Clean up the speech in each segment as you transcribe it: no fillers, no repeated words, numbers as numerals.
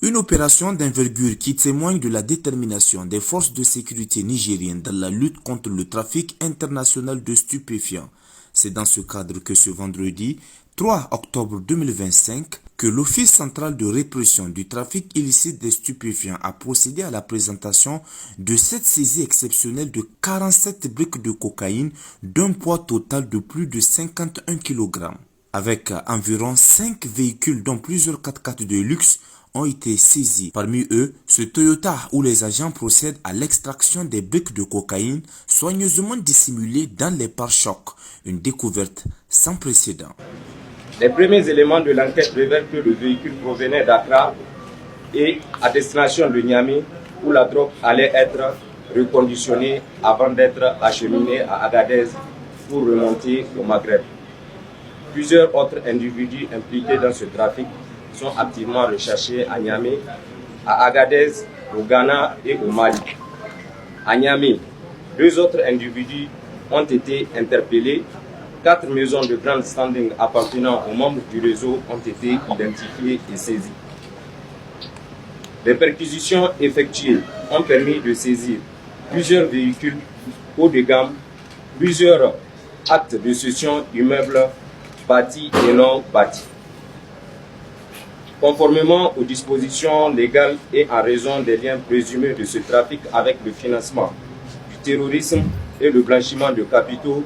Une opération d'envergure qui témoigne de la détermination des forces de sécurité nigériennes dans la lutte contre le trafic international de stupéfiants. C'est dans ce cadre que ce vendredi 3 octobre 2025 que l'Office central de répression du trafic illicite des stupéfiants a procédé à la présentation de cette saisie exceptionnelle de 47 briques de cocaïne d'un poids total de plus de 51 kg. Avec environ 5 véhicules dont plusieurs 4x4 de luxe ont été saisis. Parmi eux, ce Toyota où les agents procèdent à l'extraction des briques de cocaïne soigneusement dissimulées dans les pare-chocs. Une découverte sans précédent. Les premiers éléments de l'enquête révèlent que le véhicule provenait d'Accra et à destination de Niamey où la drogue allait être reconditionnée avant d'être acheminée à Agadez pour remonter au Maghreb. Plusieurs autres individus impliqués dans ce trafic sont activement recherchés à Niamey, à Agadez, au Ghana et au Mali. À Niamey, 2 autres individus ont été interpellés. 4 maisons de grand standing appartenant aux membres du réseau ont été identifiées et saisies. Les perquisitions effectuées ont permis de saisir plusieurs véhicules haut de gamme, plusieurs actes de cession d'immeubles bâtis et non bâtis. Conformément aux dispositions légales et en raison des liens présumés de ce trafic avec le financement du terrorisme et le blanchiment de capitaux,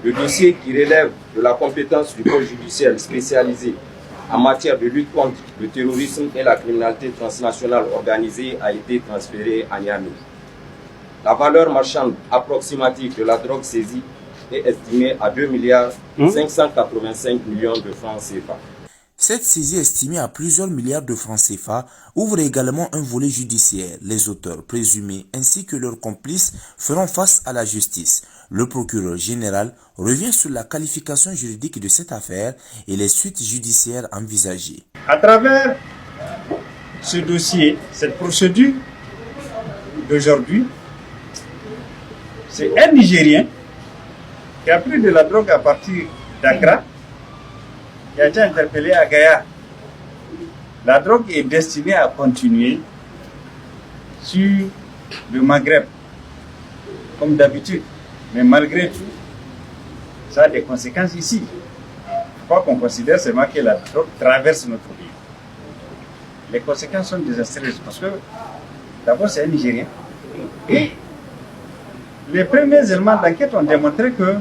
le dossier qui relève de la compétence du corps judiciaire spécialisé en matière de lutte contre le terrorisme et la criminalité transnationale organisée a été transféré à Niamey. La valeur marchande approximative de la drogue saisie est estimée à 2 585 millions de francs CFA. Cette saisie estimée à plusieurs milliards de francs CFA ouvre également un volet judiciaire. Les auteurs présumés ainsi que leurs complices feront face à la justice. Le procureur général revient sur la qualification juridique de cette affaire et les suites judiciaires envisagées. À travers ce dossier, cette procédure d'aujourd'hui, c'est un Nigérien qui a pris de la drogue à partir d'Accra, qui a été interpellé à Gaïa. La drogue est destinée à continuer sur le Maghreb, comme d'habitude. Mais malgré tout, ça a des conséquences ici. Il ne faut pas qu'on considère seulement que la drogue traverse notre pays. Les conséquences sont désastreuses parce que, d'abord, c'est un Nigérien. Et les premiers éléments d'enquête ont démontré que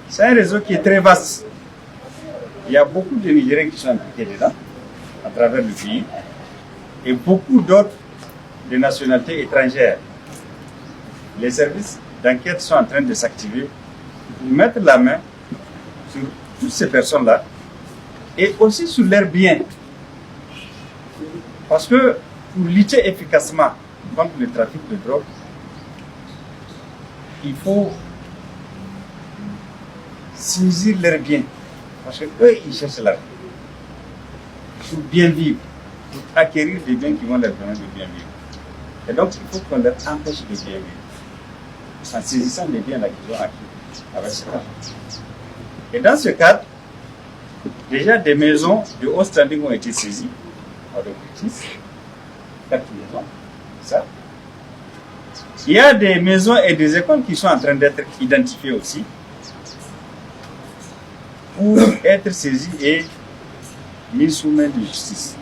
c'est un réseau qui est très vaste. Il y a beaucoup de Nigériens qui sont impliqués dedans, à travers le pays, et beaucoup d'autres de nationalités étrangères. Les services d'enquête sont en train de s'activer pour mettre la main sur toutes ces personnes-là et aussi sur leurs biens. Parce que pour lutter efficacement contre le trafic de drogue, il faut saisir leurs biens. Parce qu'eux, ils cherchent l'argent pour bien vivre, pour acquérir des biens qui vont leur permettre de bien vivre. Et donc, il faut qu'on leur empêche de bien vivre, en saisissant les biens là qu'ils ont acquis avec cet argent. Et dans ce cadre, déjà des maisons de haut standing ont été saisies, avec 4 maisons, ça. Il y a des maisons et des écoles qui sont en train d'être identifiées aussi, pour être saisis et mis sous main de justice.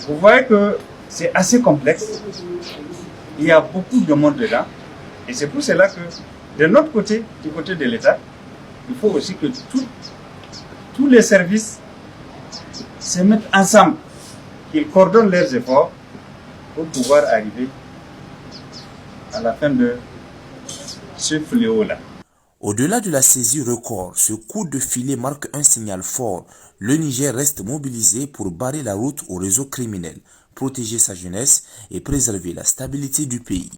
Vous voyez que c'est assez complexe. Il y a beaucoup de monde dedans. Et c'est pour cela que, de notre côté, du côté de l'État, il faut aussi que tous les services se mettent ensemble, qu'ils coordonnent leurs efforts pour pouvoir arriver à la fin de ce fléau-là. Au-delà de la saisie record, ce coup de filet marque un signal fort. Le Niger reste mobilisé pour barrer la route au réseau criminel, protéger sa jeunesse et préserver la stabilité du pays.